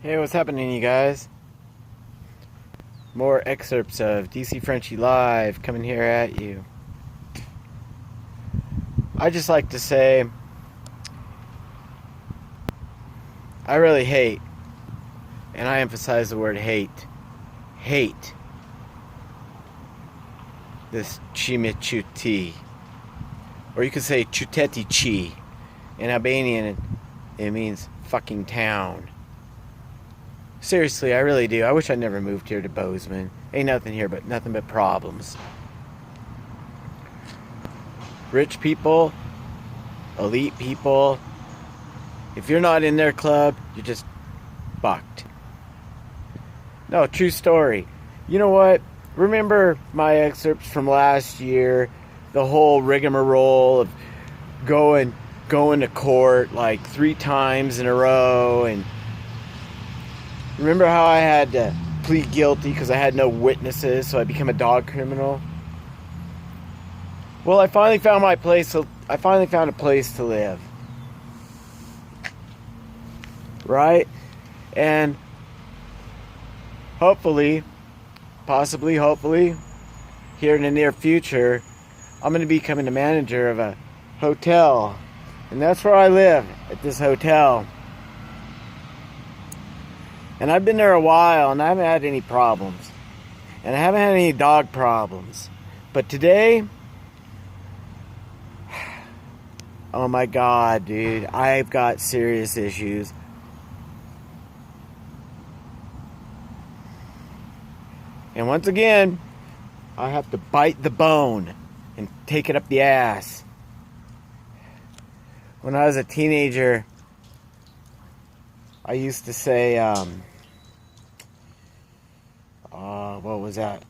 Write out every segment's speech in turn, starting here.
Hey, what's happening, you guys? More excerpts of DC Frenchie Live coming here at you. I just like to say, I really hate, and I emphasize the word hate, this chimichuti. Or you could say chuteti chi. In Albanian, it means fucking town. Seriously, I really do. I wish I never moved here to Bozeman. Ain't nothing here but nothing but problems. Rich people, elite people. If you're not in their club, you're just fucked. No, true story. You know what? Remember my excerpts from last year? The whole rigmarole of going to court like 3 times in a row, and remember how I had to plead guilty because I had no witnesses, so I became a dog criminal? Well, I finally found a place to live. Right? And hopefully, here in the near future, I'm going to be becoming the manager of a hotel. And that's where I live, at this hotel. And I've been there a while, and I haven't had any problems. And I haven't had any dog problems. But today, oh my God, dude, I've got serious issues. And once again, I have to bite the bone and take it up the ass. When I was a teenager, I used to say, what was that?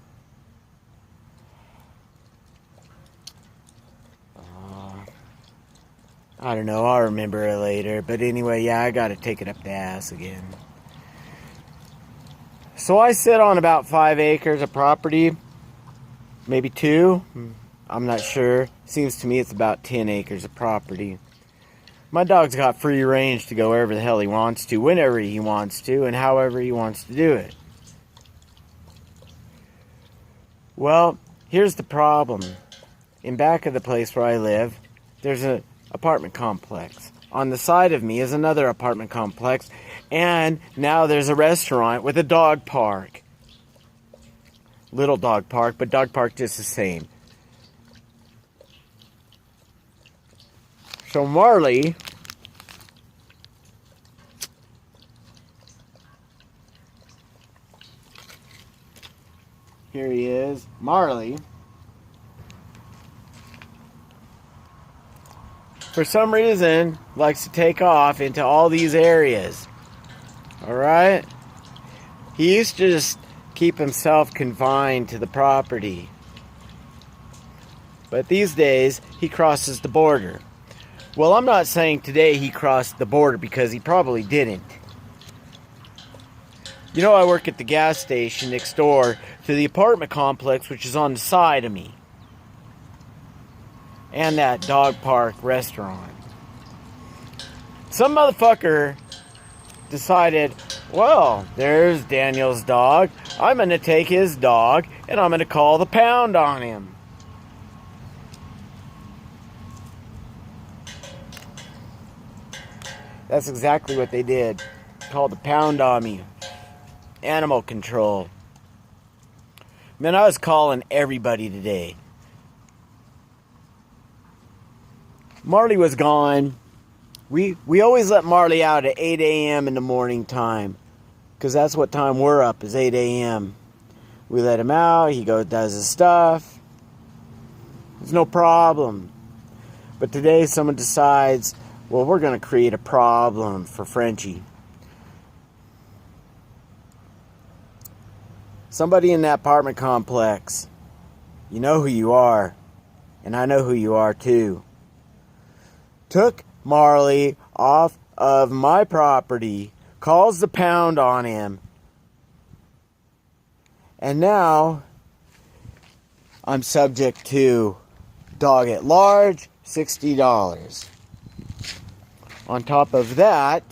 I don't know, I'll remember it later. But anyway, yeah, I gotta take it up the ass again. So I sit on about 5 acres of property, maybe 2. I'm not sure. Seems to me it's about 10 acres of property. My dog's got free range to go wherever the hell he wants to, whenever he wants to, and however he wants to do it. Well, here's the problem. In back of the place where I live, there's an apartment complex. On the side of me is another apartment complex, and now there's a restaurant with a dog park. Little dog park, but dog park just the same. So Marley here he is. Marley, for some reason, likes to take off into all these areas. Alright? He used to just keep himself confined to the property. But these days, he crosses the border. Well, I'm not saying today he crossed the border because he probably didn't. You know, I work at the gas station next door to the apartment complex, which is on the side of me. And that dog park restaurant. Some motherfucker decided, well, there's Daniel's dog. I'm going to take his dog and I'm going to call the pound on him. That's exactly what they did. Called the pound on me. Animal control. Man, I was calling everybody today. Marley was gone. We always let Marley out at 8 a.m. in the morning time. Because that's what time we're up, is 8 a.m. We let him out. He goes, does his stuff. There's no problem. But today someone decides, well, we're going to create a problem for Frenchie. Somebody in that apartment complex, you know who you are, and I know who you are too, took Marley off of my property, calls the pound on him, and now I'm subject to dog at large, $60. On top of that,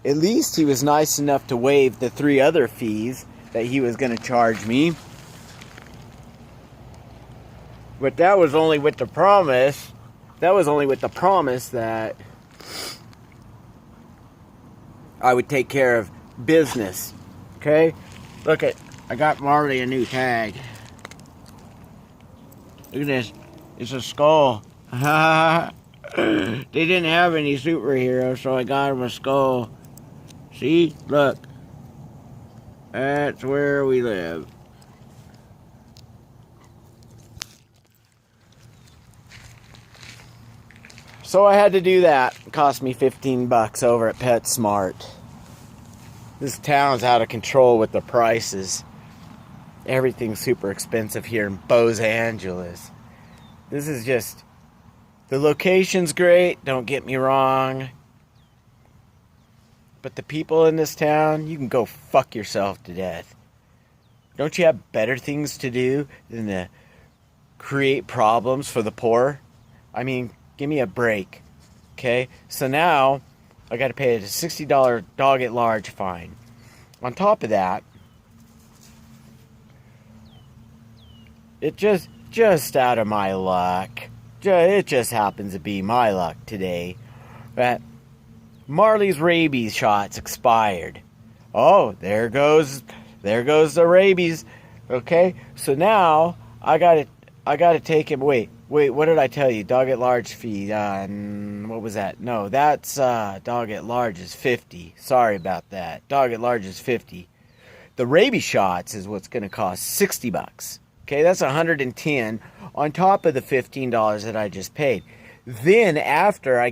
At least he was nice enough to waive the 3 other fees that he was going to charge me. But that was only with the promise. That was only with the promise that I would take care of business. Okay? Look at, I got Marley a new tag. Look at this. It's a skull. They didn't have any superheroes, so I got him a skull. See? Look. That's where we live. So I had to do that. It cost me $15 over at PetSmart. This town's out of control with the prices. Everything's super expensive here in Los Angeles. This is just... The location's great, don't get me wrong. But the people in this town, you can go fuck yourself to death. Don't you have better things to do than to create problems for the poor? I mean, give me a break. Okay? So now, I gotta pay a $60 dog at large fine. On top of that, it just out of my luck. It just happens to be my luck today that Marley's rabies shots expired. Oh, there goes the rabies. Okay, so now I gotta take him. Wait, what did I tell you? Dog at large fee. What was that? No, that's dog at large is $50. Sorry about that. Dog at large is $50. The rabies shots is what's gonna cost $60. Okay, that's $110 on top of the $15 that I just paid. Then after I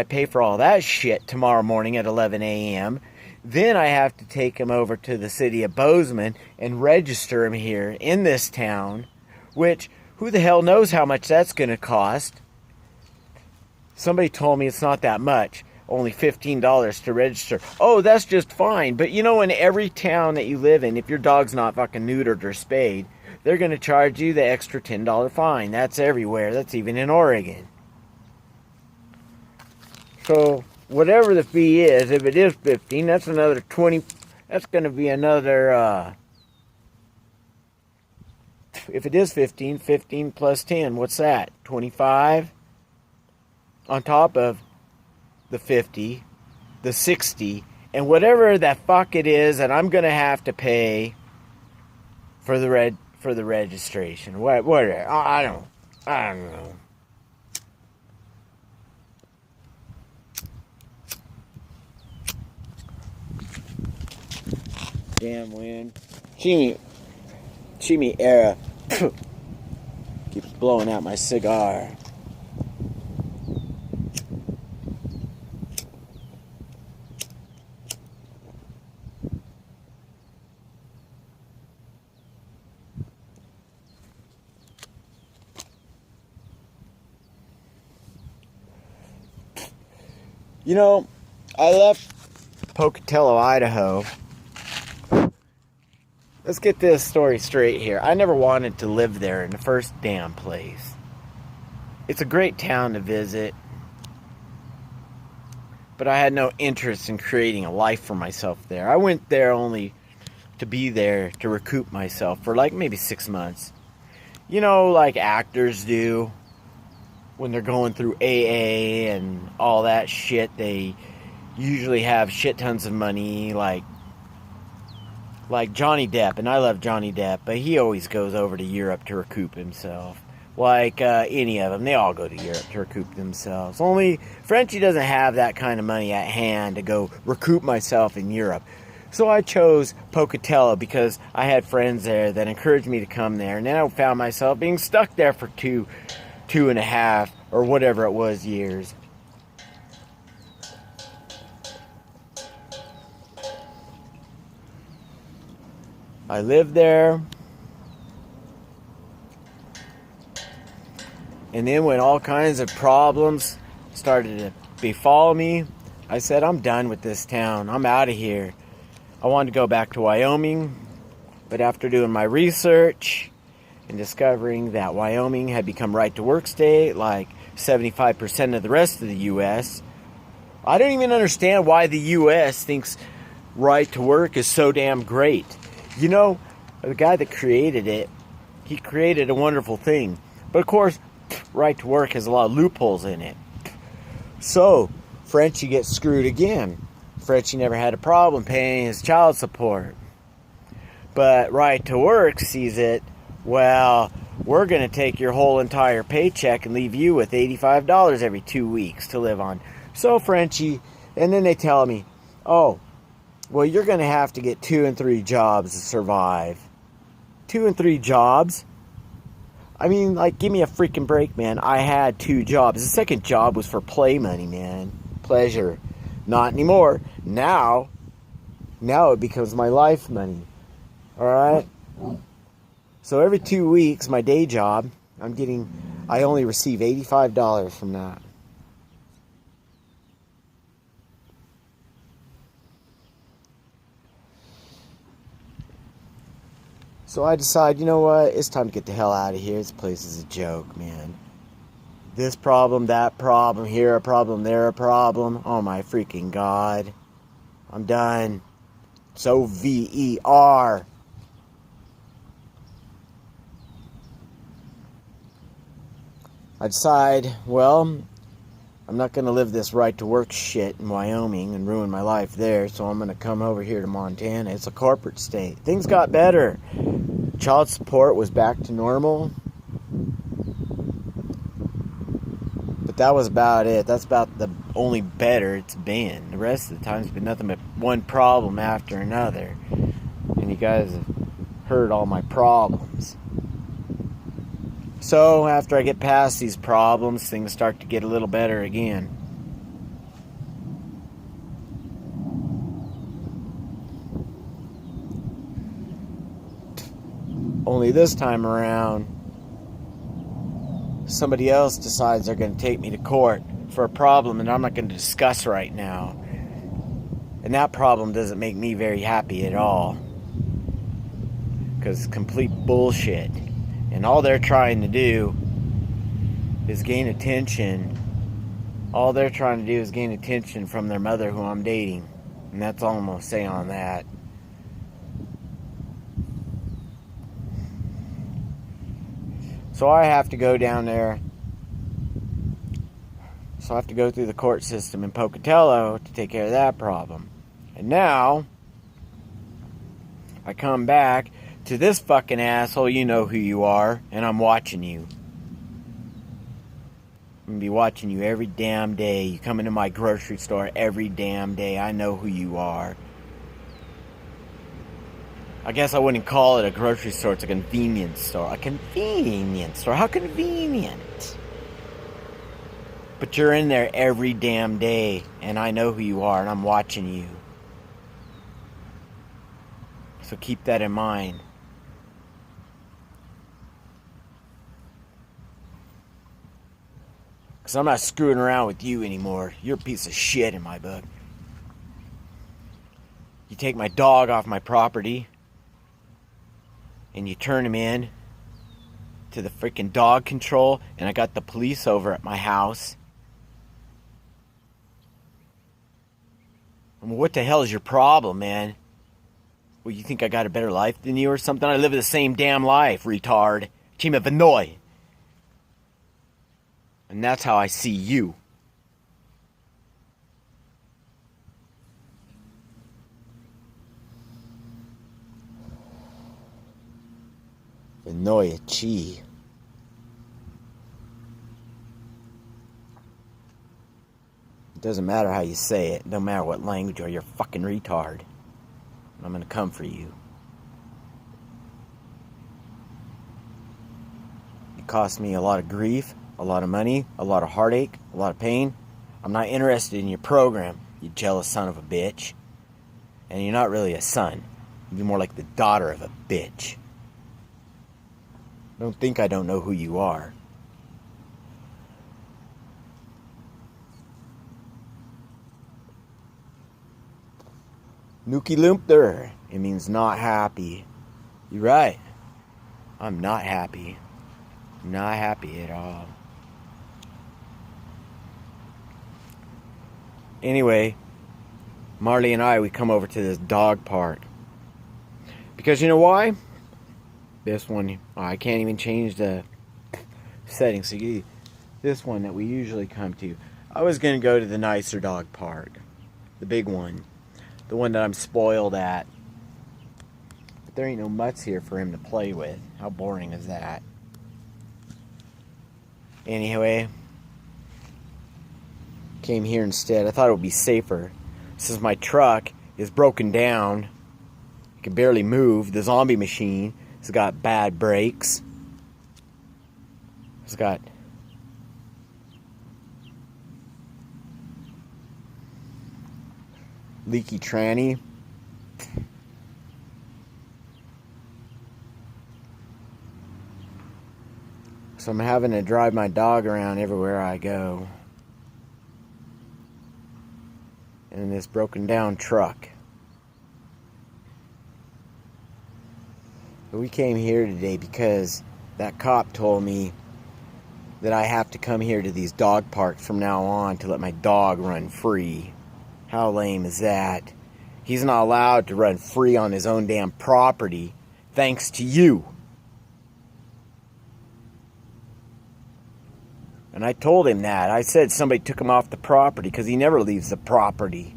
pay for all that shit tomorrow morning at 11 a.m., then I have to take him over to the city of Bozeman and register him here in this town, which who the hell knows how much that's going to cost. Somebody told me it's not that much. Only $15 to register. Oh, that's just fine. But you know, in every town that you live in, if your dog's not fucking neutered or spayed, they're going to charge you the extra $10 fine. That's everywhere. That's even in Oregon. So, whatever the fee is, if it is $15, that's another $20. That's going to be another, if it is $15 plus 10, what's that? $25 on top of the $50, the $60, and whatever the fuck it is that I'm gonna have to pay for the registration. Whatever. I don't know. Damn wind. Chimi era keeps blowing out my cigar. You know, I left Pocatello, Idaho. Let's get this story straight here. I never wanted to live there in the first damn place. It's a great town to visit, but I had no interest in creating a life for myself there. I went there only to be there to recoup myself for like maybe 6 months. You know, like actors do. When they're going through AA and all that shit, they usually have shit tons of money, like Johnny Depp. And I love Johnny Depp, but he always goes over to Europe to recoup himself. Like any of them, they all go to Europe to recoup themselves. Only Frenchie doesn't have that kind of money at hand to go recoup myself in Europe. So I chose Pocatello because I had friends there that encouraged me to come there. And then I found myself being stuck there for 2.5 or whatever it was years. I lived there, and then when all kinds of problems started to befall me, I said, I'm done with this town. I'm out of here. I wanted to go back to Wyoming, but after doing my research and discovering that Wyoming had become right-to-work state like 75% of the rest of the U.S., I don't even understand why the U.S. thinks right to work is so damn great. You know, the guy that created it, he created a wonderful thing. But of course, right to work has a lot of loopholes in it. So, Frenchie gets screwed again. Frenchie never had a problem paying his child support. But right to work sees it, well, we're going to take your whole entire paycheck and leave you with $85 every 2 weeks to live on. So, Frenchie, and then they tell me, oh, well, you're going to have to get 2 and 3 jobs to survive. 2 and 3 jobs? I mean, like, give me a freaking break, man. I had 2 jobs. The second job was for play money, man. Pleasure. Not anymore. Now it becomes my life money. Alright? So every 2 weeks, my day job, I only receive $85 from that. So I decide, you know what? It's time to get the hell out of here. This place is a joke, man. This problem, that problem, here a problem, there a problem. Oh my freaking God. I'm done. So VER. I decide, well, I'm not going to live this right to work shit in Wyoming and ruin my life there, so I'm going to come over here to Montana. It's a corporate state. Things got better. Child support was back to normal. But that was about it. That's about the only better it's been. The rest of the time it's been nothing but one problem after another. And you guys have heard all my problems. So after I get past these problems, things start to get a little better again. Only this time around, somebody else decides they're going to take me to court for a problem that I'm not going to discuss right now. And that problem doesn't make me very happy at all. Because it's complete bullshit. And all they're trying to do is gain attention. All they're trying to do is gain attention from their mother who I'm dating. And that's all I'm going to say on that. So I have to go down there. So I have to go through the court system in Pocatello to take care of that problem. And now, I come back to this fucking asshole, you know who you are, and I'm watching you. I'm gonna be watching you every damn day. You come into my grocery store every damn day. I know who you are. I guess I wouldn't call it a grocery store, it's a convenience store. A convenience store? How convenient? But you're in there every damn day, and I know who you are, and I'm watching you. So keep that in mind. Because I'm not screwing around with you anymore. You're a piece of shit in my book. You take my dog off my property, and you turn him in to the freaking dog control, and I got the police over at my house. I mean, what the hell is your problem, man? Well, you think I got a better life than you or something? I live the same damn life, retard. Chima Vinoy. And that's how I see you. Vinoy Chi. It doesn't matter how you say it. It doesn't matter what language, or you're a fucking retard. I'm gonna come for you. You cost me a lot of grief, a lot of money, a lot of heartache, a lot of pain. I'm not interested in your program, you jealous son of a bitch. And you're not really a son. You're more like the daughter of a bitch. Don't think I don't know who you are. Nuki Lumpter. It means not happy. You're right. I'm not happy. Not happy at all. Anyway, Marley and I, we come over to this dog park. Because you know why? This one, I can't even change the settings. So this one that we usually come to. I was going to go to the nicer dog park. The big one. The one that I'm spoiled at. But there ain't no mutts here for him to play with. How boring is that? Anyway, came here instead. I thought it would be safer. Since my truck is broken down, I can barely move. The zombie machine has got bad brakes. It's got leaky tranny. So I'm having to drive my dog around everywhere I go. In this broken down truck. But we came here today because that cop told me that I have to come here to these dog parks from now on to let my dog run free. How lame is that? He's not allowed to run free on his own damn property, thanks to you. And I told him that. I said somebody took him off the property because he never leaves the property.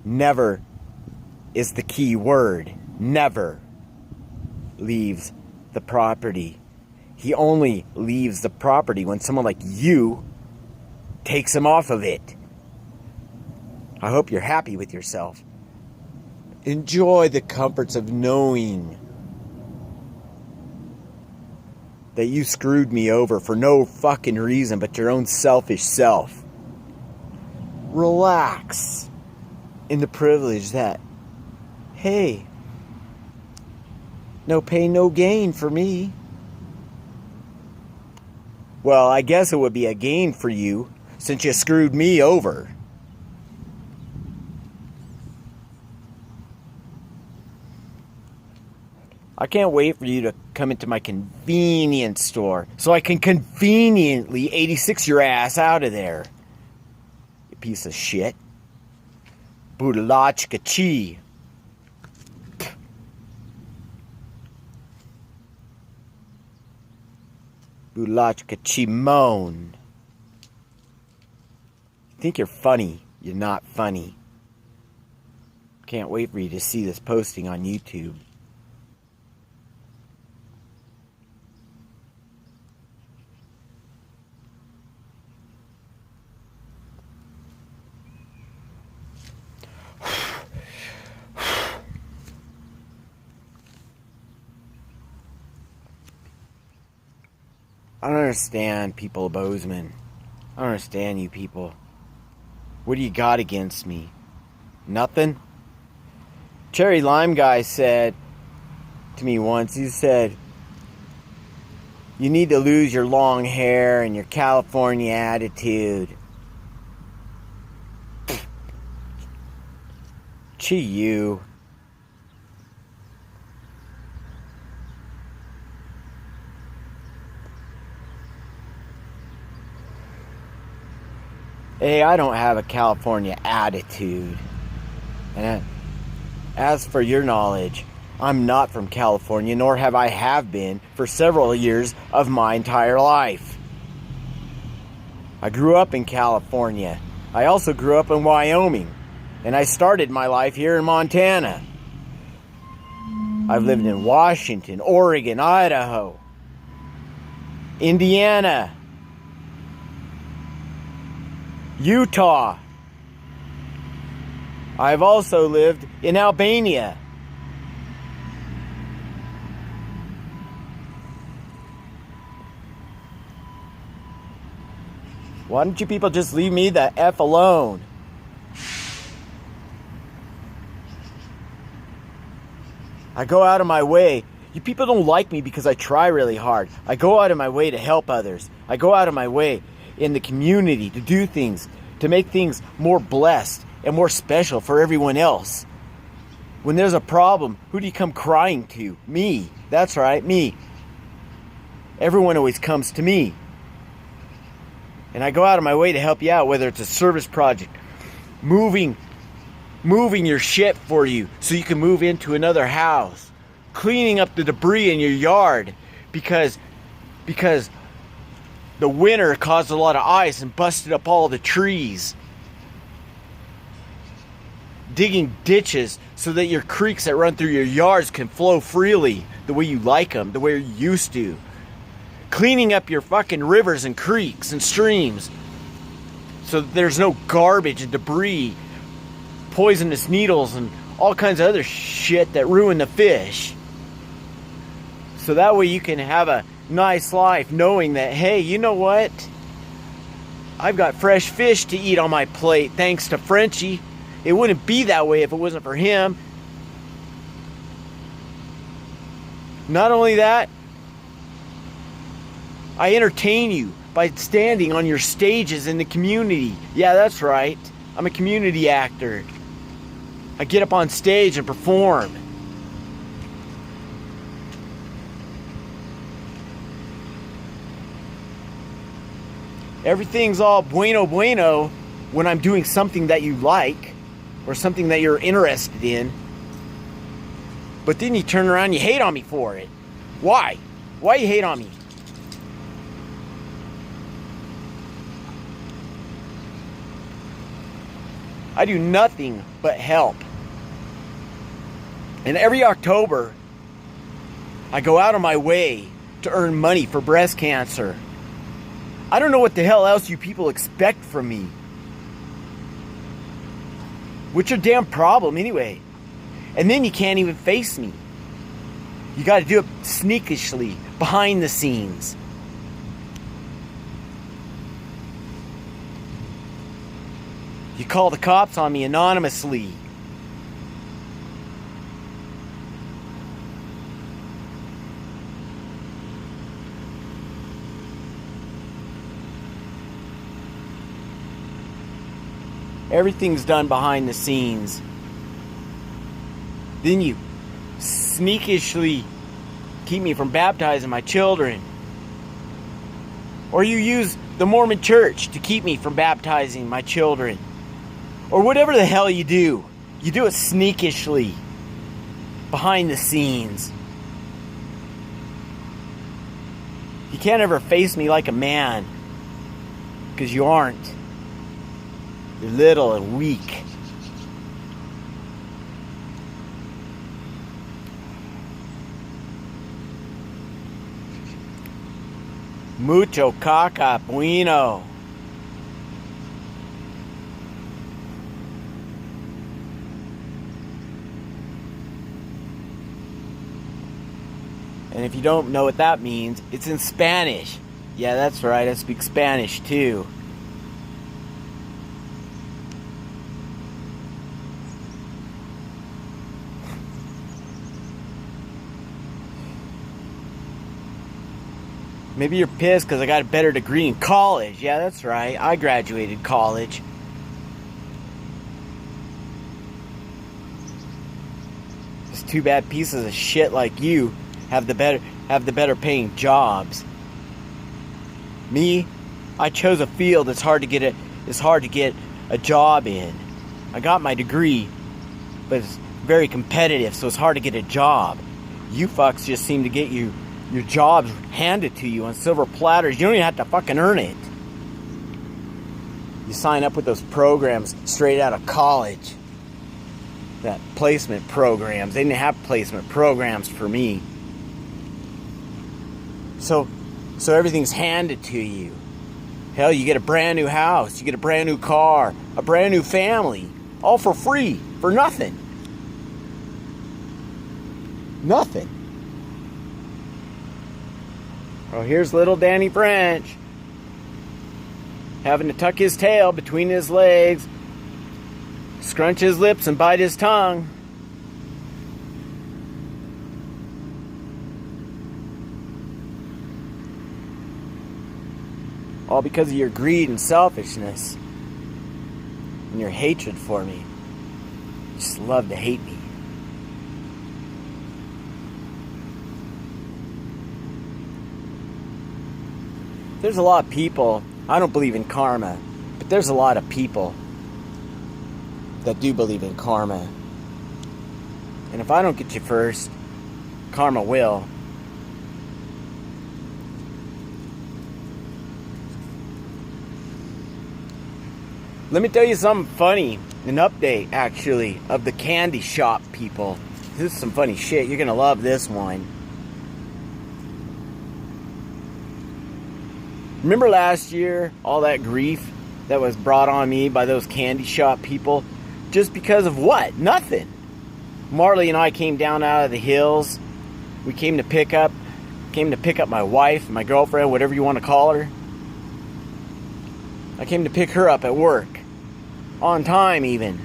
Never is the key word. Never leaves the property. He only leaves the property when someone like you takes him off of it. I hope you're happy with yourself. Enjoy the comforts of knowing that you screwed me over for no fucking reason but your own selfish self. Relax in the privilege that, hey, no pain, no gain for me. Well, I guess it would be a gain for you since you screwed me over. I can't wait for you to come into my convenience store so I can conveniently 86 your ass out of there. You piece of shit. Budalachka chi. Budalachka chimon. You think you're funny. You're not funny. Can't wait for you to see this posting on YouTube. I don't understand people of Bozeman. I don't understand you people. What do you got against me? Nothing? Cherry Lime Guy said to me once, he said, you need to lose your long hair and your California attitude. Gee, you. Hey, I don't have a California attitude. And as for your knowledge, I'm not from California, nor have I been for several years of my entire life. I grew up in California. I also grew up in Wyoming. And I started my life here in Montana. I've lived in Washington, Oregon, Idaho, Indiana, Utah. I've also lived in Albania. Why don't you people just leave me the F alone? I go out of my way. You people don't like me because I try really hard. I go out of my way to help others. I go out of my way in the community to do things, to make things more blessed and more special for everyone else. When there's a problem, who do you come crying to? Me. That's right, me. Everyone always comes to me. And I go out of my way to help you out, whether it's a service project, moving your shit for you so you can move into another house, cleaning up the debris in your yard because the winter caused a lot of ice and busted up all the trees. Digging ditches so that your creeks that run through your yards can flow freely the way you like them, the way you used to. Cleaning up your fucking rivers and creeks and streams so that there's no garbage and debris, poisonous needles, and all kinds of other shit that ruin the fish. So that way you can have a nice life knowing that, hey, you know what? I've got fresh fish to eat on my plate thanks to Frenchie. It wouldn't be that way if it wasn't for him. Not only that, I entertain you by standing on your stages in the community. Yeah, that's right. I'm a community actor. I get up on stage and perform. Everything's all bueno when I'm doing something that you like or something that you're interested in. But then you turn around and you hate on me for it. Why? Why you hate on me? I do nothing but help. And every October, I go out of my way to earn money for breast cancer. I don't know what the hell else you people expect from me. What's your damn problem anyway? And then you can't even face me. You gotta do it sneakishly, behind the scenes. You call the cops on me anonymously. Everything's done behind the scenes. Then you sneakishly keep me from baptizing my children. Or you use the Mormon church to keep me from baptizing my children. Or whatever the hell you do. You do it sneakishly. Behind the scenes. You can't ever face me like a man. Because you aren't. You're little and weak. Mucho caca bueno. And if you don't know what that means, it's in Spanish. Yeah, that's right, I speak Spanish too. Maybe you're pissed because I got a better degree in college. Yeah, that's right. I graduated college. It's too bad pieces of shit like you have the better paying jobs. Me, I chose a field that's hard to get a job in. I got my degree, but it's very competitive, so it's hard to get a job. You fucks just seem to get your jobs handed to you on silver platters. You don't even have to fucking earn it. You sign up with those programs straight out of college. That placement programs. They didn't have placement programs for me. So everything's handed to you. Hell, you get a brand new house, you get a brand new car, a brand new family, all for free, for nothing. Nothing. Well, here's little Danny French having to tuck his tail between his legs, scrunch his lips and bite his tongue. All because of your greed and selfishness and your hatred for me. You just love to hate me. There's a lot of people I don't believe in karma, but there's a lot of people that do believe in karma. And if I don't get you first, karma will. Let me tell you something funny. An update, actually, of the candy shop people. This is some funny shit. You're gonna love this one. Remember last year, all that grief that was brought on me by those candy shop people? Just because of what? Nothing. Marley and I came down out of the hills. We came to pick up my wife, my girlfriend, whatever you want to call her. I came to pick her up at work. On time even.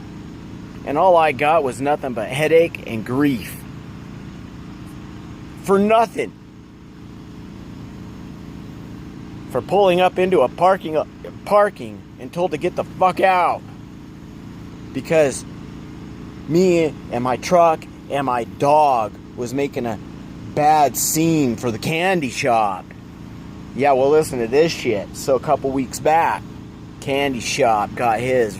And all I got was nothing but headache and grief. For nothing. For pulling up into a parking and told to get the fuck out. Because me and my truck and my dog was making a bad scene for the candy shop. Yeah, well, listen to this shit. So a couple weeks back, candy shop got his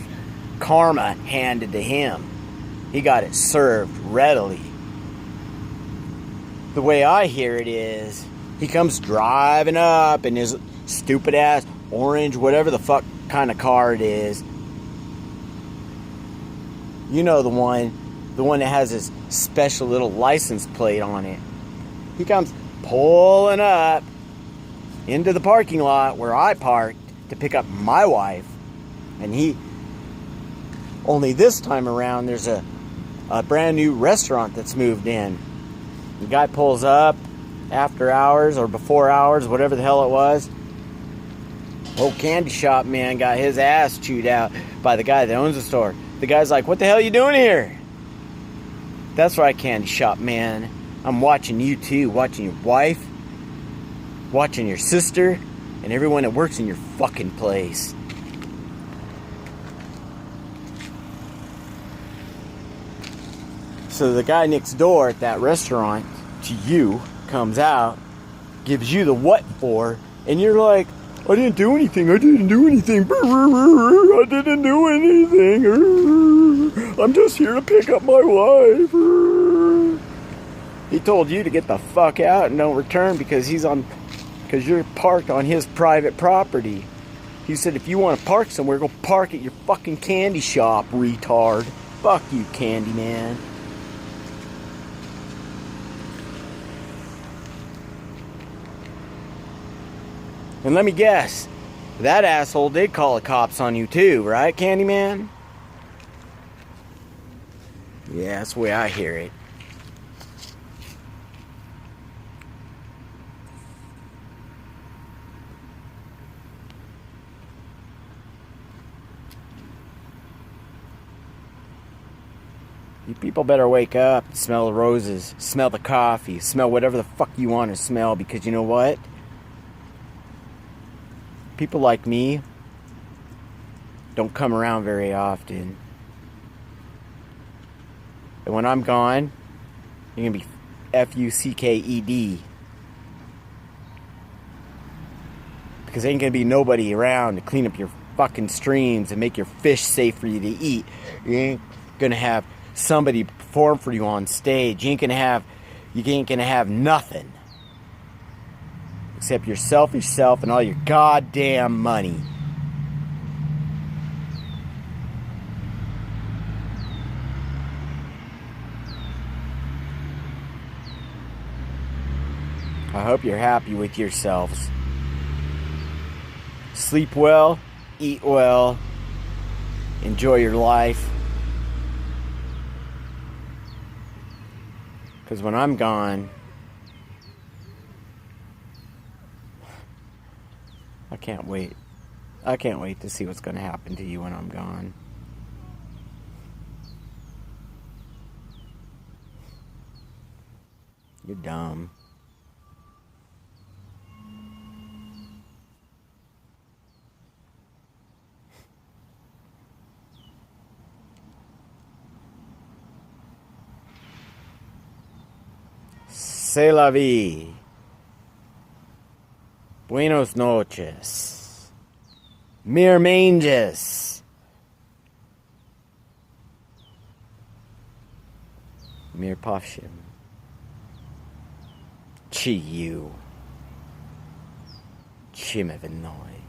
karma handed to him. He got it served readily. The way I hear it is, he comes driving up in his stupid ass orange, whatever the fuck kind of car it is. You know the one that has his special little license plate on it. He comes pulling up into the parking lot where I parked to pick up my wife. And only this time around, there's a brand new restaurant that's moved in. The guy pulls up after hours or before hours, whatever the hell it was. Old candy shop man got his ass chewed out by the guy that owns the store. The guy's like, "What the hell are you doing here?" That's right, candy shop man. I'm watching you too, watching your wife, watching your sister, and everyone that works in your fucking place. So the guy next door at that restaurant to you comes out, gives you the what for, and you're like, "I didn't do anything. I didn't do anything. I didn't do anything. I'm just here to pick up my wife." He told you to get the fuck out and don't return because you're parked on his private property. He said, "If you want to park somewhere, go park at your fucking candy shop, retard." Fuck you, candy man. And let me guess, that asshole did call the cops on you too, right, Candyman? Yeah, that's the way I hear it. You people better wake up, smell the roses, smell the coffee, smell whatever the fuck you want to smell, because you know what? People like me don't come around very often. And when I'm gone, you're going to be F-U-C-K-E-D. Because there ain't going to be nobody around to clean up your fucking streams and make your fish safe for you to eat. You ain't going to have somebody perform for you on stage. You ain't going to have nothing. Except your selfish self and all your goddamn money. I hope you're happy with yourselves. Sleep well, eat well, enjoy your life. Because when I'm gone, I can't wait. I can't wait to see what's going to happen to you when I'm gone. You're dumb. C'est la vie. Buenos noches. Mirmangus. Mirpofshim. Chi you. Chimevanoi.